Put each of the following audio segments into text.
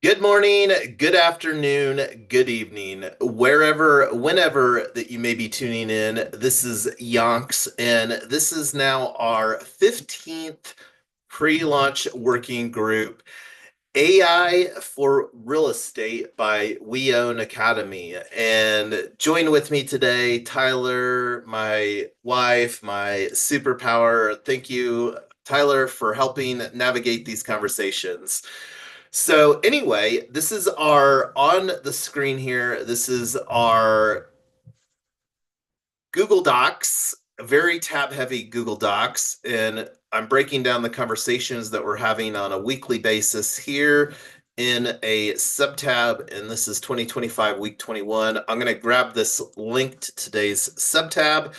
Good morning, good afternoon, good evening, wherever, whenever that you may be tuning in. This is Yonks, and this is now our 15th pre-launch working group, AI for Real Estate by WeOwn.Academy. And join with me today, Tyler, my wife, my superpower. Thank you, Tyler, for helping navigate these conversations. So anyway, this is our on the screen here. This is our Google Docs, a very tab heavy Google Docs. And I'm breaking down the conversations that we're having on a weekly basis here in a subtab. And this is 2025 week 21. I'm going to grab this link to today's subtab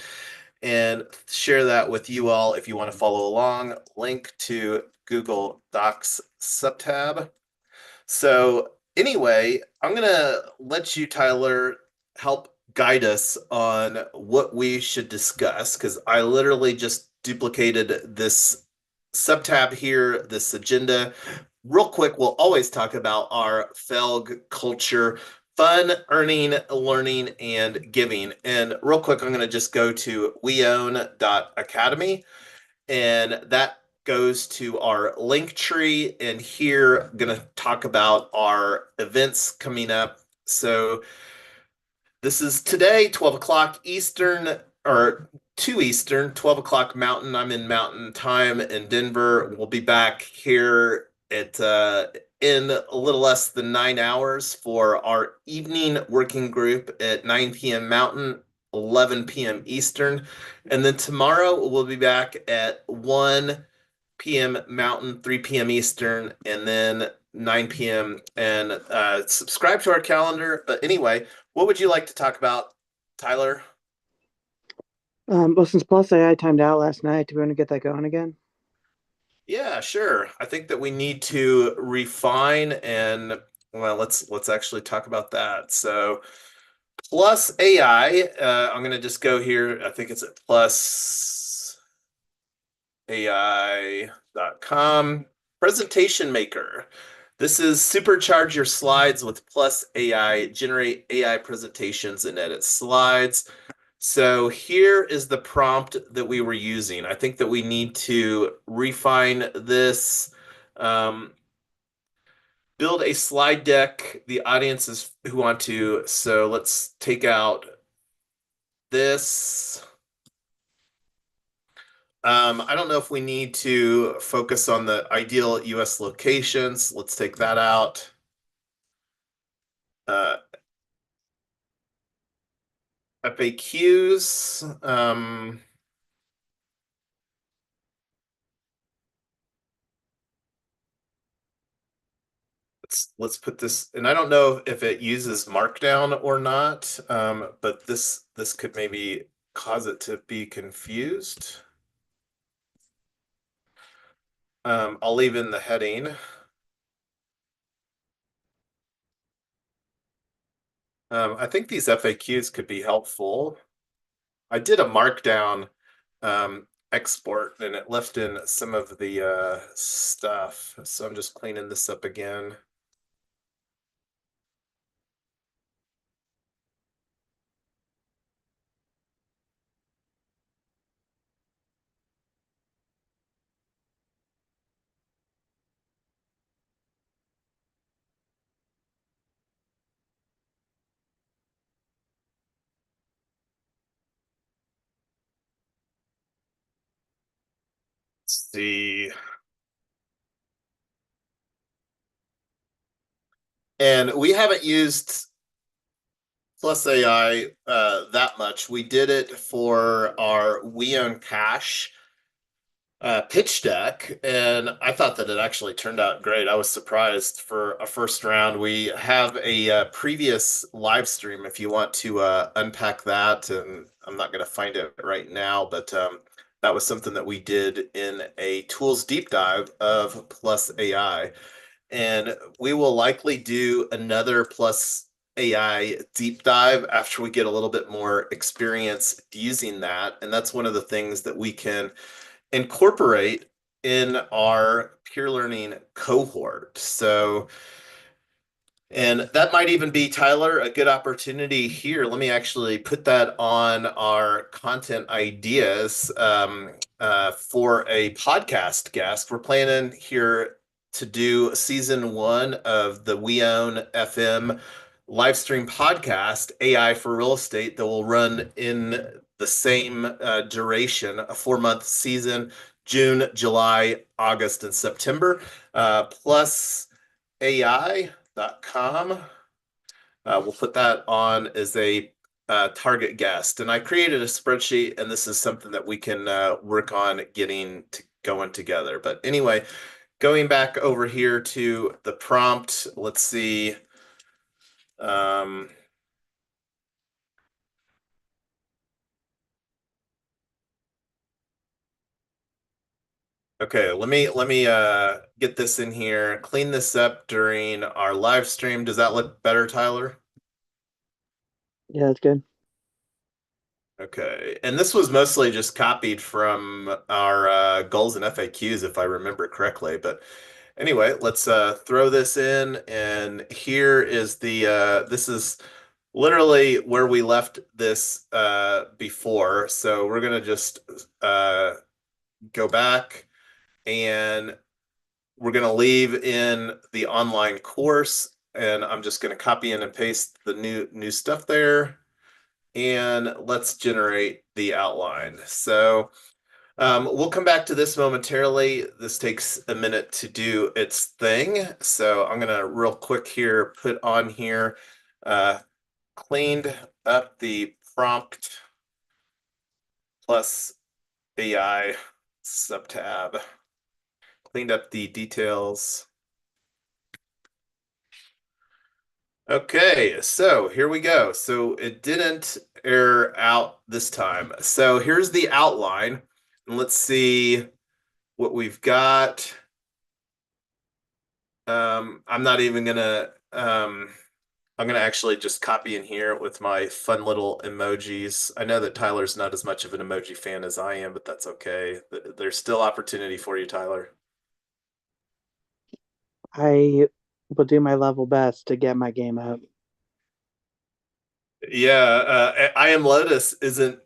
and share that with you all if you want to follow along. Link to Google Docs subtab. So anyway, I'm gonna let you, Tyler, help guide us on what we should discuss because I literally just duplicated this subtab here, this agenda. Real quick, we'll always talk about our FELG culture, fun, earning, learning, and giving. And real quick, I'm gonna just go to WeOwn.Academy, and that goes to our link tree. And here I'm going to talk about our events coming up. So this is today, 12 o'clock Eastern, or 2 Eastern, 12 o'clock Mountain. I'm in Mountain Time in Denver. We'll be back here at in a little less than 9 hours for our evening working group at 9 p.m. Mountain, 11 p.m. Eastern. And then tomorrow we'll be back at 1 p.m. Mountain, 3 p.m. Eastern, and then 9 p.m. And subscribe to our calendar. But anyway, what would you like to talk about, Tyler? Well, since Plus AI timed out last night, do we want to get that going again? Yeah, sure. I think that we need to refine and well, let's actually talk about that. So plus AI, I'm gonna just go here. I think it's at plusai.com. Presentation Maker. This is supercharge your slides with Plus AI, generate AI presentations and edit slides. So here is the prompt that we were using. I think that we need to refine this. Um, Build a slide deck. The audience is who want to. So let's take out this. I don't know if we need to focus on the ideal US locations. Let's take that out. Uh, FAQs. Let's put this, and I don't know if it uses Markdown or not, but this could maybe cause it to be confused. I'll leave in the heading. I think these FAQs could be helpful. I did a Markdown export and it left in some of the stuff. So I'm just cleaning this up again. Let's see. And we haven't used Plus AI that much. We did it for our We Own Cash pitch deck, and I thought that it actually turned out great. I was surprised for a first round. We have a previous live stream if you want to unpack that, and I'm not going to find it right now, but that was something that we did in a tools deep dive of Plus AI. And we will likely do another Plus AI deep dive after we get a little bit more experience using that. And that's one of the things that we can incorporate in our peer learning cohort. So And that might even be, Tyler, a good opportunity here. Let me actually put that on our content ideas for a podcast guest. We're planning here to do season one of the We Own FM live stream podcast, AI for Real Estate, that will run in the same duration, a 4 month season, June, July, August, and September, plus AI.com. We'll put that on as a target guest. And I created a spreadsheet, and this is something that we can work on getting to going together. But anyway, going back over here to the prompt, let's see. Um, okay, let me get this in here, clean this up during our live stream. Does that look better, Tyler? Yeah, that's good. Okay. And this was mostly just copied from our goals and FAQs, if I remember correctly. But anyway, let's throw this in. And here is this is literally where we left this before. So we're going to just go back, and we're going to leave in the online course. And I'm just going to copy in and paste the new stuff there. And let's generate the outline. So we'll come back to this momentarily. This takes a minute to do its thing. So I'm going to real quick here put on here, uh, cleaned up the prompt plus AI subtab, cleaned up the details. Okay, so here we go. So it didn't error out this time. So here's the outline. And let's see what we've got. I'm not even gonna I'm gonna actually just copy in here with my fun little emojis. I know that Tyler's not as much of an emoji fan as I am, but that's okay. There's still opportunity for you, Tyler. I will do my level best to get my game up. Yeah, I am Lotus isn't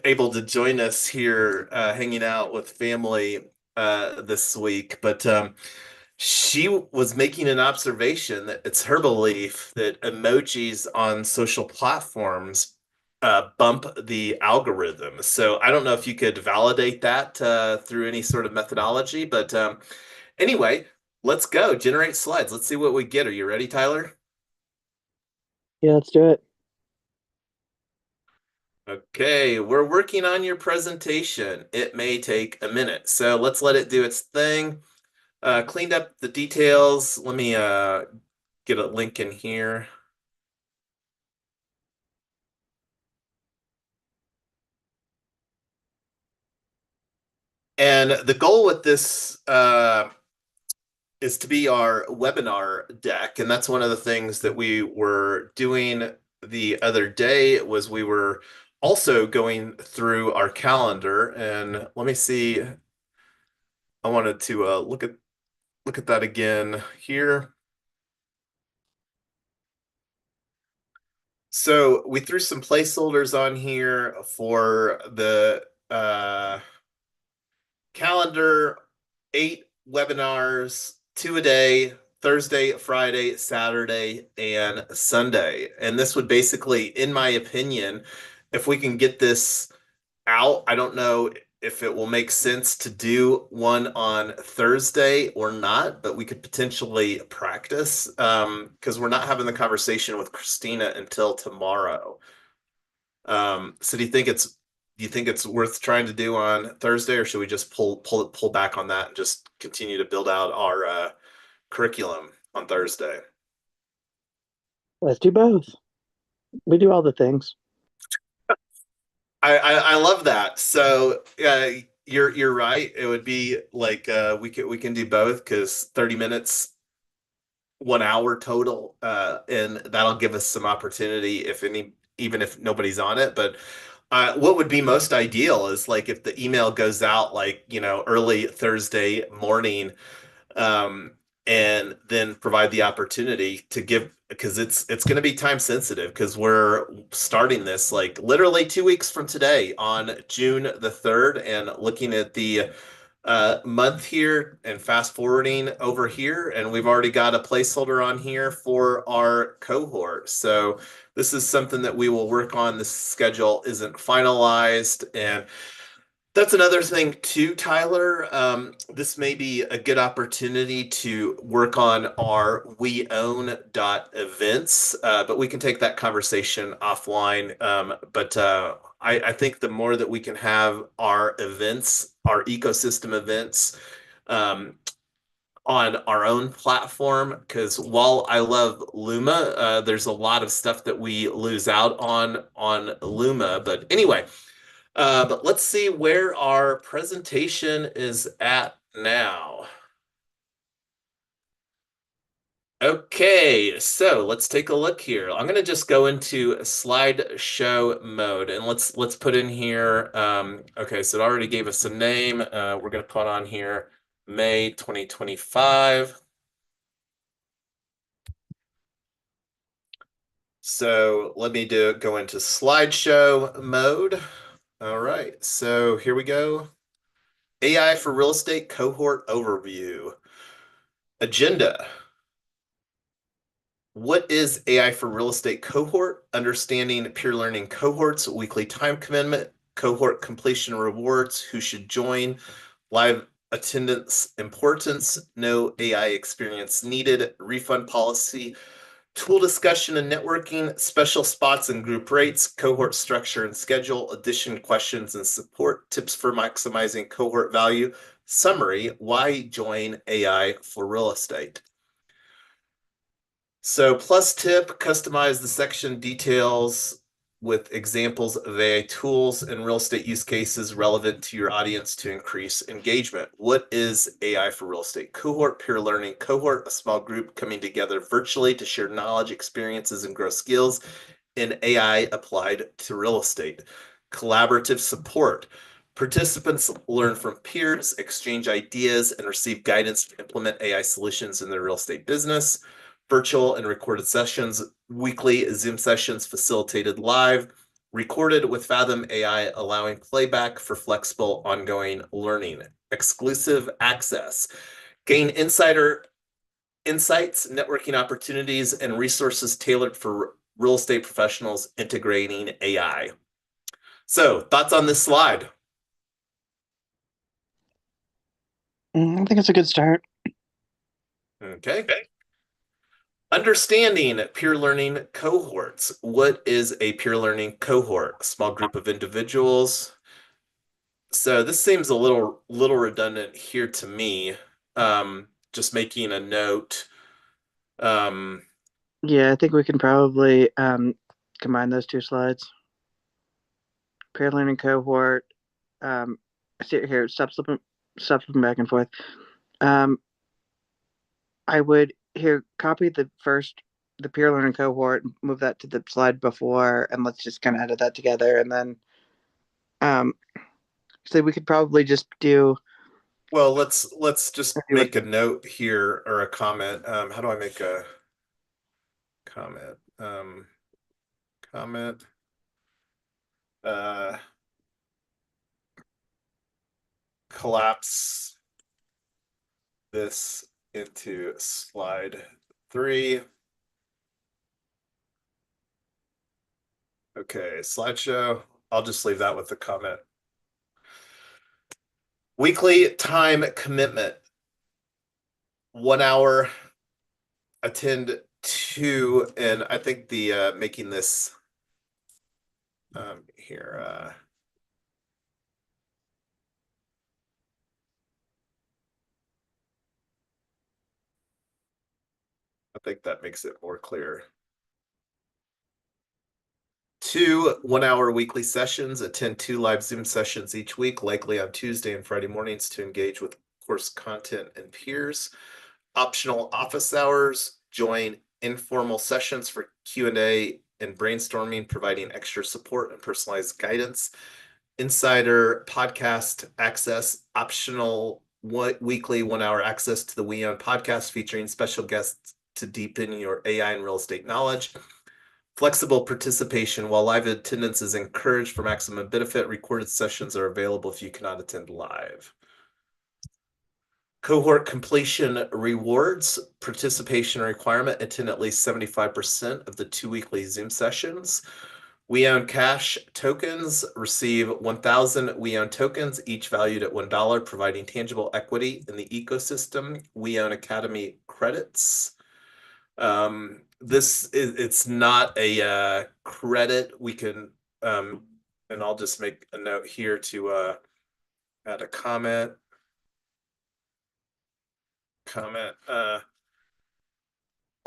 able to join us here, hanging out with family this week, but she was making an observation that it's her belief that emojis on social platforms bump the algorithm. So I don't know if you could validate that through any sort of methodology, but anyway, let's go generate slides. Let's see what we get. Are you ready, Tyler? Yeah, let's do it. Okay, we're working on your presentation. It may take a minute, so let's let it do its thing. Cleaned up the details. Let me get a link in here. And the goal with this is to be our webinar deck. And that's one of the things that we were doing the other day was we were also going through our calendar. And let me see. I wanted to look at that again here. So we threw some placeholders on here for the calendar, 8 webinars, 2 a day, Thursday, Friday, Saturday, and Sunday. And this would basically, in my opinion, if we can get this out, I don't know if it will make sense to do one on Thursday or not, but we could potentially practice because we're not having the conversation with Christina until tomorrow. So do you think it's worth trying to do on Thursday, or should we just pull back on that and just continue to build out our curriculum on Thursday? Let's do both. We do all the things. I love that. So you're right. It would be like we can do both because 30 minutes, 1 hour total, and that'll give us some opportunity if any, even if nobody's on it. But what would be most ideal is like if the email goes out like early Thursday morning, and then provide the opportunity to give, because it's going to be time sensitive, because we're starting this like literally 2 weeks from today on June the 3rd, and looking at the month here and fast forwarding over here, and we've already got a placeholder on here for our cohort. So this is something that we will work on. The schedule isn't finalized, and that's another thing too, Tyler. This may be a good opportunity to work on our WeOwn.Events, but we can take that conversation offline. I think the more that we can have our events, our ecosystem events, um, on our own platform, because while I love Luma, there's a lot of stuff that we lose out on Luma. But anyway, but let's see where our presentation is at now. Okay, so let's take a look here. I'm gonna just go into slideshow mode, and let's put in here. Okay, so it already gave us a name. We're gonna put on here May 2025. So let me go into slideshow mode. All right, so here we go. AI for real estate cohort overview. Agenda. What is AI for real estate cohort? Understanding peer learning cohorts, weekly time commitment, cohort completion rewards, who should join, live attendance importance, no AI experience needed, refund policy, tool discussion and networking, special spots and group rates, cohort structure and schedule, addition questions and support, tips for maximizing cohort value, summary, why join AI for real estate. So plus tip, customize the section details with examples of AI tools and real estate use cases relevant to your audience to increase engagement. What is AI for real estate? Cohort, peer learning cohort, a small group coming together virtually to share knowledge, experiences, and grow skills in AI applied to real estate. Collaborative support. Participants learn from peers, exchange ideas, and receive guidance to implement AI solutions in their real estate business. Virtual and recorded sessions, weekly Zoom sessions facilitated live, recorded with Fathom AI, allowing playback for flexible ongoing learning. Exclusive access. Gain insider insights, networking opportunities, and resources tailored for real estate professionals integrating AI. So, thoughts on this slide? I think it's a good start. Okay. Understanding peer learning cohorts. What is a peer learning cohort? A small group of individuals. So this seems a little redundant here to me. Just making a note. Um, Yeah, I think we can probably combine those two slides. Peer learning cohort. I see it here. Stop flipping back and forth. Um, I would here copy the peer learning cohort, move that to the slide before, and let's just kind of edit that together, and then um, so we could probably just do. well, let's just Do it. make a note here or a comment. How do I make a comment? Comment. Uh, Collapse this into slide 3. Okay, slideshow. I'll just leave that with the comment. Weekly time commitment. 1 hour, attend 2, and I think the making this here. I think that makes it more clear. 2 1 hour weekly sessions. Attend 2 live Zoom sessions each week, likely on Tuesday and Friday mornings, to engage with course content and peers. Optional office hours. Join informal sessions for Q&A and brainstorming, providing extra support and personalized guidance. Insider podcast access. Optional weekly 1 hour access to the WeOwn podcast featuring special guests to deepen your AI and real estate knowledge. Flexible participation. While live attendance is encouraged for maximum benefit, recorded sessions are available if you cannot attend live. Cohort completion rewards. Participation requirement. Attend at least 75% of the 2 weekly Zoom sessions. WeOwn Cash tokens. Receive 1,000 WeOwn tokens, each valued at $1, providing tangible equity in the ecosystem. WeOwn.Academy credits. It's not a credit. We can, and I'll just make a note here to add a comment.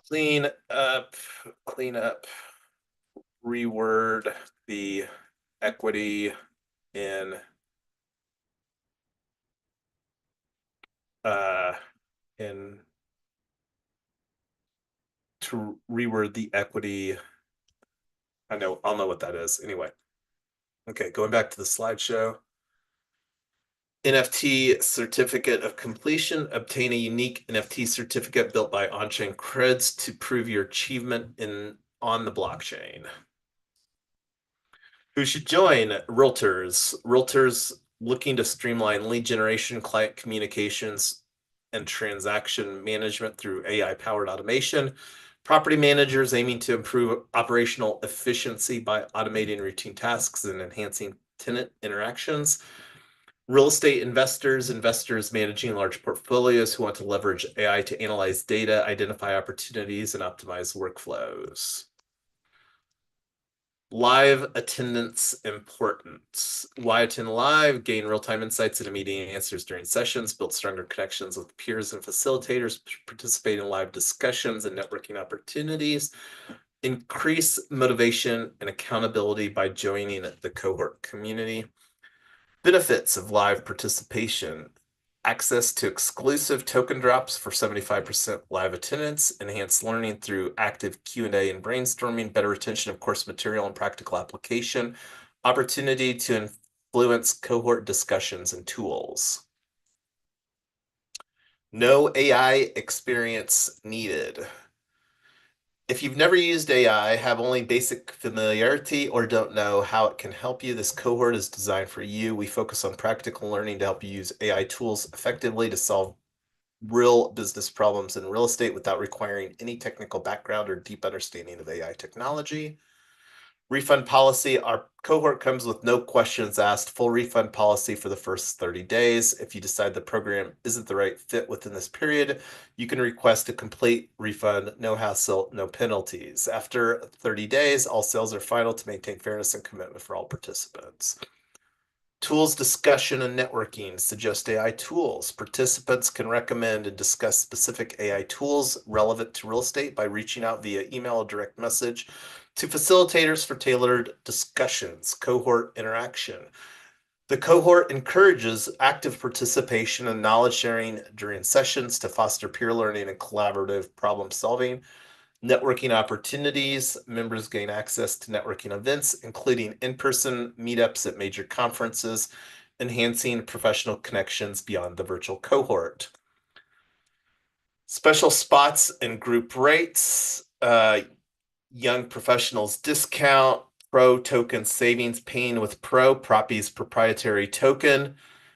Clean up, reword the equity in in to reword the equity. I'll know what that is anyway. Okay, going back to the slideshow. NFT certificate of completion. Obtain a unique NFT certificate built by on-chain creds to prove your achievement on the blockchain. Who should join? Realtors. Realtors looking to streamline lead generation, client communications, and transaction management through AI-powered automation. Property managers aiming to improve operational efficiency by automating routine tasks and enhancing tenant interactions. Real estate investors managing large portfolios who want to leverage AI to analyze data, identify opportunities, and optimize workflows. Live attendance importance. Why attend live? Gain real-time insights and immediate answers during sessions, build stronger connections with peers and facilitators, participate in live discussions and networking opportunities, increase motivation and accountability by joining the cohort community. Benefits of live participation. Access to exclusive token drops for 75% live attendance, enhanced learning through active Q&A and brainstorming, better retention of course material and practical application, opportunity to influence cohort discussions and tools. No AI experience needed. If you've never used AI, have only basic familiarity, or don't know how it can help you, this cohort is designed for you. We focus on practical learning to help you use AI tools effectively to solve real business problems in real estate without requiring any technical background or deep understanding of AI technology. Refund policy. Our cohort comes with no questions asked, full refund policy for the first 30 days. If you decide the program isn't the right fit within this period, you can request a complete refund, no hassle, no penalties. After 30 days, all sales are final to maintain fairness and commitment for all participants. Tools discussion and networking. Suggest AI tools. Participants can recommend and discuss specific AI tools relevant to real estate by reaching out via email or direct message to facilitators for tailored discussions. Cohort interaction. The cohort encourages active participation and knowledge sharing during sessions to foster peer learning and collaborative problem solving. Networking opportunities. Members gain access to networking events, including in-person meetups at major conferences, enhancing professional connections beyond the virtual cohort. Special spots and group rates. Young professionals discount. Pro token savings. Paying with Pro, Propy's proprietary token,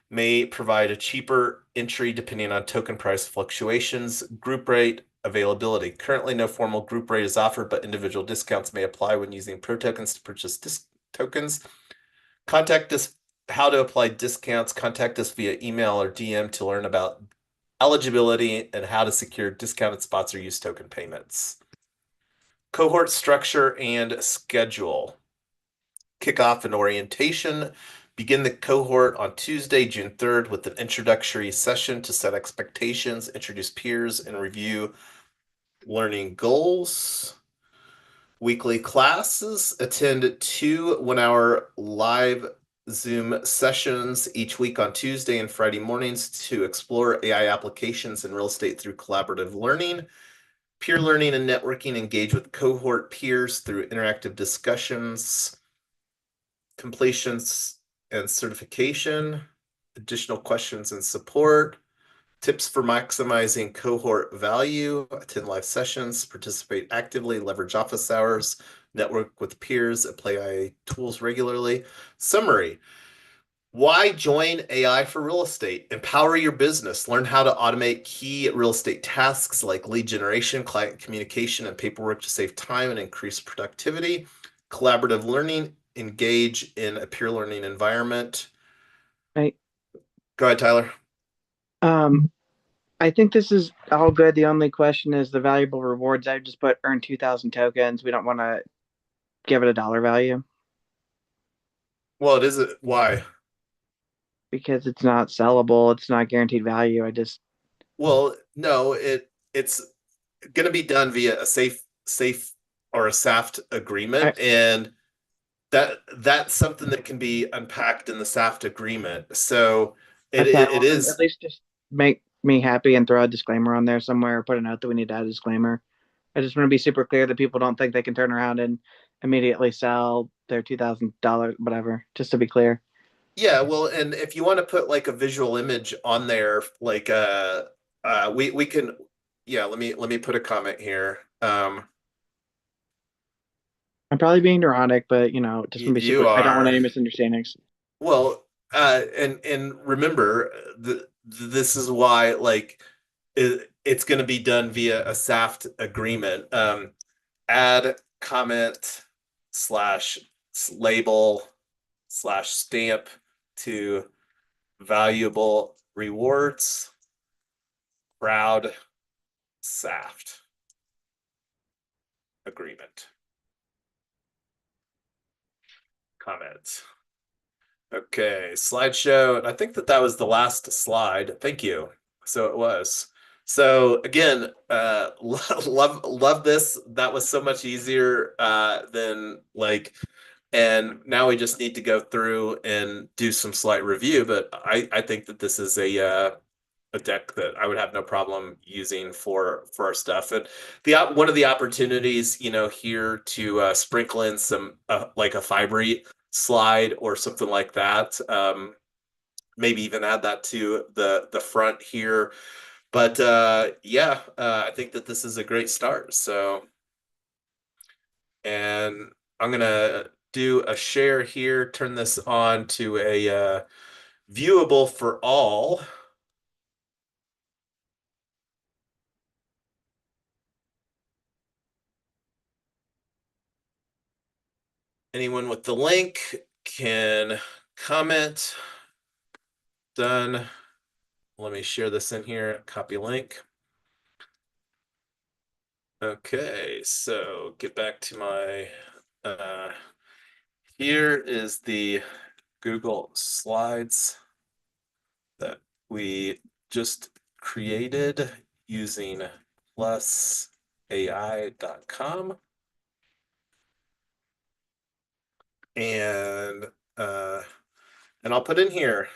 may provide a cheaper entry depending on token price fluctuations. Group rate. Availability. Currently, no formal group rate is offered, but individual discounts may apply when using Pro tokens to purchase tokens. Contact us. How to apply discounts. Contact us via email or DM to learn about eligibility and how to secure discounted spots or use token payments. Cohort structure and schedule. Kickoff and orientation. Begin the cohort on Tuesday, June 3rd, with an introductory session to set expectations, introduce peers, and review learning goals. Weekly classes. Attend 2 1-hour live Zoom sessions each week on Tuesday and Friday mornings to explore AI applications in real estate through collaborative learning. Peer learning and networking. Engage with cohort peers through interactive discussions. Completions and certification. Additional questions and support. Tips for maximizing cohort value: attend live sessions, participate actively, leverage office hours, network with peers, apply AI tools regularly. Summary: why join AI for real estate? Empower your business. Learn how to automate key real estate tasks like lead generation, client communication, and paperwork to save time and increase productivity. Collaborative learning. Engage in a peer learning environment. Right. Go ahead, Tyler. Um, I think this is all good. The only question is the valuable rewards. I just put earn 2,000 tokens. We don't want to give it a dollar value Well, it is. Why? because it's not sellable. It's not guaranteed value. I just Well, no, it's going to be done via a safe or a SAFT I, agreement, and that's something that can be unpacked in the SAFT agreement. So okay. it Well, then at is. least just make me happy and throw a disclaimer on there somewhere. Or put a note that we need to add a disclaimer. I just want to be super clear that people don't think they can turn around and immediately sell their $2,000, whatever. Just to be clear. Yeah, well, and if you want to put like a visual image on there, like we can. Yeah, let me put a comment here. I'm probably being neurotic, but just want to be You super. I don't want are. any misunderstandings. Well, and remember, this is why like it's going to be done via a SAFT agreement. Add comment slash label slash stamp to valuable rewards proud SAFT agreement comments. Okay, slideshow. And I think that was the last slide. Thank you. So it was. So again, love this. That was so much easier than like, and now we just need to go through and do some slight review. But I think that this is a deck that I would have no problem using for our stuff. And the one of the opportunities, here to sprinkle in some like a Fibrate slide or something like that. Maybe even add that to the front here. But yeah, I think that this is a great start. So, and I'm gonna do a share here, turn this on to a viewable for all. Anyone with the link can comment. Done. Let me share this in here. Copy link. Okay, so get back to my here is the Google Slides that we just created using plusai.com. And uh, and I'll put in here.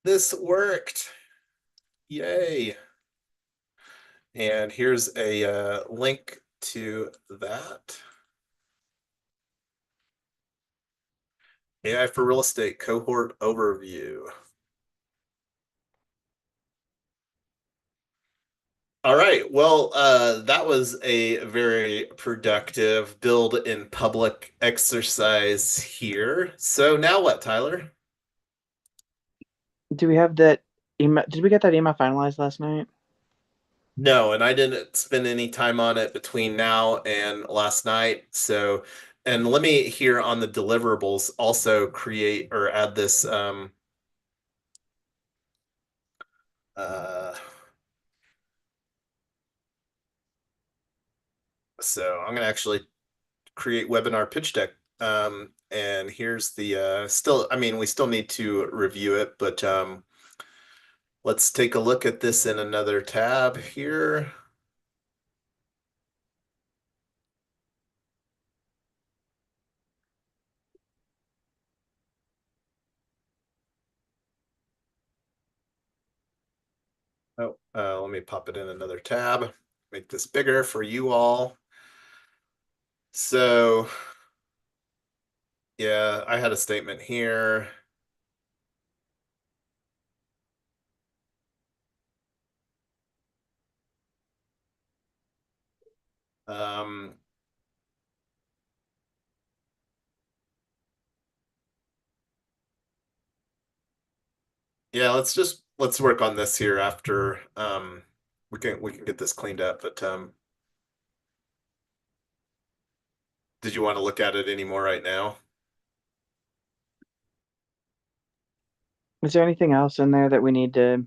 This worked. Yay. And here's a link to that. AI for real estate cohort overview. All right. Well, that was a very productive build in public exercise here. So now what, Tyler? Do we have that email? Did we get that email finalized last night? No, and I didn't spend any time on it between now and last night. So, and let me here on the deliverables also create or add this uh so I'm gonna actually create webinar pitch deck. And here's the still, I mean, we still need to review it, but let's take a look at this in another tab here. Oh, let me pop it in another tab, make this bigger for you all. So yeah, I had a statement here. Um, yeah, let's work on this here after we can get this cleaned up. But did you want to look at it anymore right now? Is there anything else in there that we need to?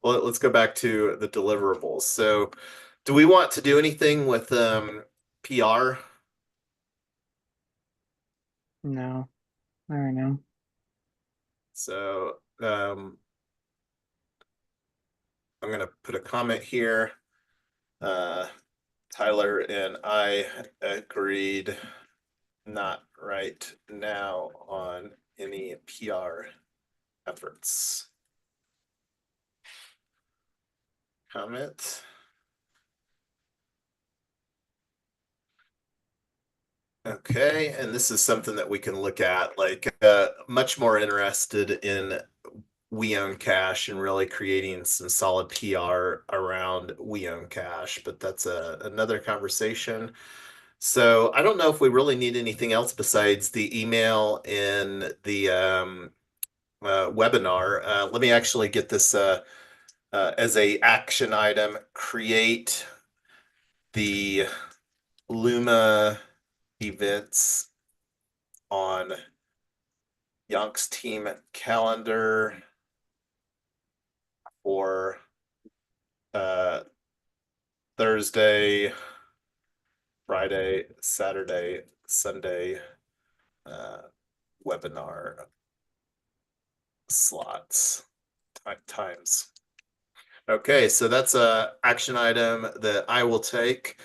Well, let's go back to the deliverables. So, do we want to do anything with PR? No, not right now. So, I'm going to put a comment here. Uh, Tyler and I agreed not right now on any PR efforts. Comment. Okay, and this is something that we can look at, like much more interested in We Own Cash and really creating some solid PR around We Own Cash, but that's another conversation. So I don't know if we really need anything else besides the email and the webinar. Let me actually get this as a action item. Create the Luma events on Yonk's team calendar for uh, Thursday, Friday, Saturday, Sunday uh, webinar slots times. Okay, so that's a action item that I will take.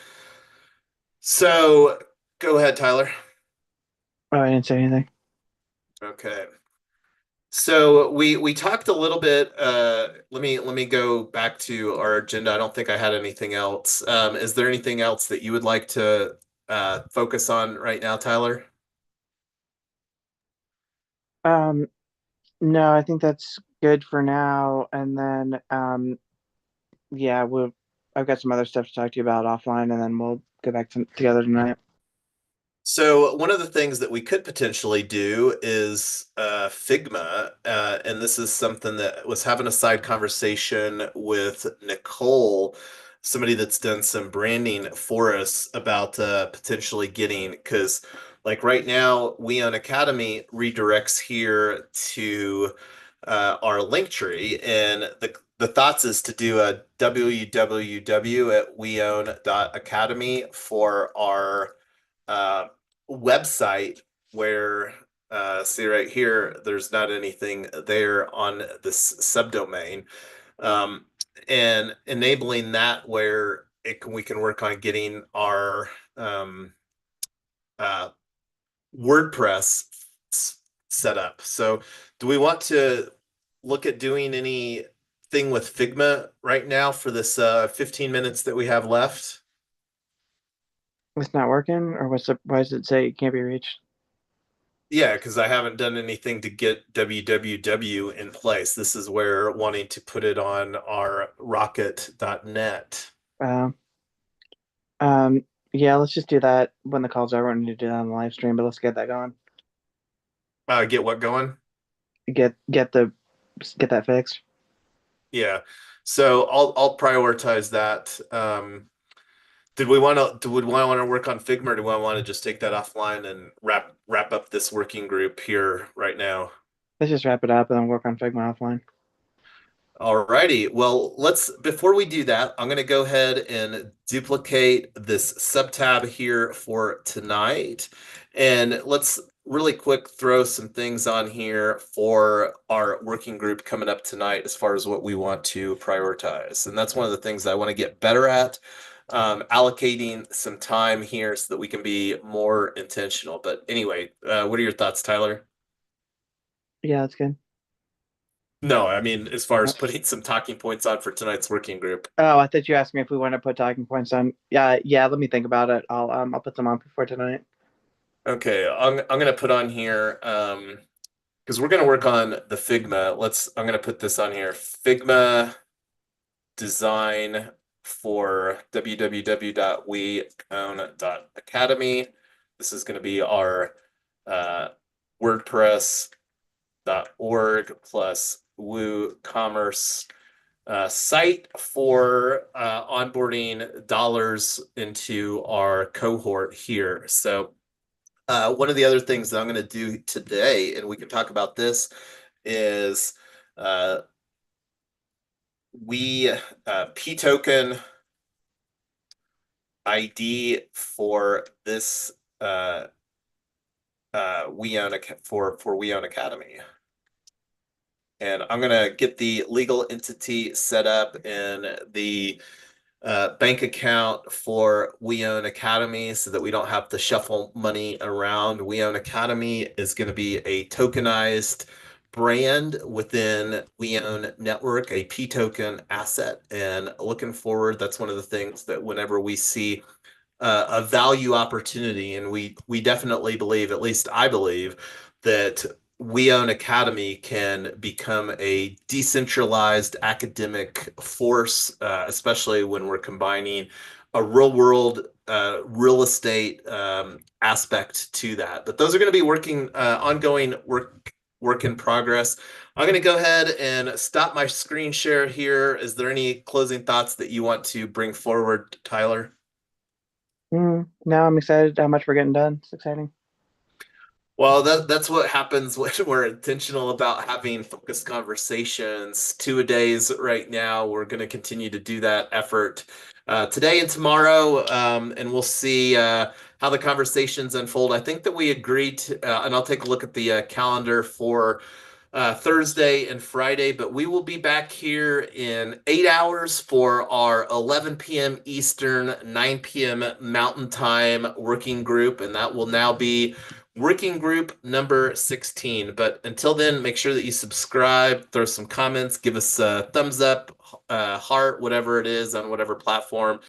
So go ahead, Tyler. Oh, I didn't say anything. Okay. So we talked a little bit. Let me go back to our agenda. I don't think I had anything else. Is there anything else that you would like to focus on right now, Tyler? Um, no, I think that's good for now. And then, yeah, we'll. I've got some other stuff to talk to you about offline, and then we'll get back together tonight. So one of the things that we could potentially do is Figma, and this is something that was having a side conversation with Nicole, somebody that's done some branding for us about potentially getting, because like right now, WeOwn.Academy redirects here to our link tree, and the thoughts is to do a www at WeOwn.Academy for our uh, website where see right here, there's not anything there on this subdomain, um, and enabling that where we can work on getting our uh, WordPress set up. So, do we want to look at doing anything with Figma right now for this 15 minutes that we have left? It's not working, or what's the? Why does it say it can't be reached? Yeah, because I haven't done anything to get www in place. This is where wanting to put it on our rocket.net. Um, um, yeah, let's just do that when the call's over. We need to do that on the live stream, but let's get that going. Get what going? Get that fixed. Yeah. So I'll prioritize that. Do we want to work on Figma, or do we want to just take that offline and wrap up this working group here right now? Let's just wrap it up and then work on Figma offline. Alrighty. Well, before we do that, I'm going to go ahead and duplicate this subtab here for tonight. And let's really quick throw some things on here for our working group coming up tonight as far as what we want to prioritize. And that's one of the things I want to get better at, allocating some time here so that we can be more intentional. But anyway, what are your thoughts, Tyler? Yeah, that's good. No, I mean, as far as putting some talking points on for tonight's working group. Oh, I thought you asked me if we want to put talking points on. Yeah, yeah. Let me think about it. I'll put them on before tonight. Okay, I'm gonna put on here because we're gonna work on the Figma. I'm gonna put this on here. Figma design for www.WeOwn.Academy. This is going to be our WordPress.org plus WooCommerce site for onboarding dollars into our cohort here. So one of the other things that I'm going to do today, and we can talk about this, is we P token ID for this for WeOwn.Academy. And I'm going to get the legal entity set up in the bank account for WeOwn.Academy so that we don't have to shuffle money around. WeOwn.Academy is going to be a tokenized brand within WeOwn.Network, a P token asset. And looking forward, that's one of the things that whenever we see a value opportunity, and we definitely believe, at least I believe, that WeOwn.Academy can become a decentralized academic force, especially when we're combining a real world real estate aspect to that. But those are going to be ongoing work in progress. I'm going to go ahead and stop my screen share here. Is there any closing thoughts that you want to bring forward, Tyler? Now I'm excited how much we're getting done. It's exciting. Well, that's what happens when we're intentional about having focused conversations. 2-a-days right now. We're going to continue to do that effort today and tomorrow, and we'll see how the conversations unfold. I think that we agreed to, and I'll take a look at the calendar for Thursday and Friday, but we will be back here in 8 hours for our 11 p.m. Eastern, 9 p.m. Mountain Time working group, and that will now be working group number 16. But until then, make sure that you subscribe, throw some comments, give us a thumbs up, heart, whatever it is on whatever platform.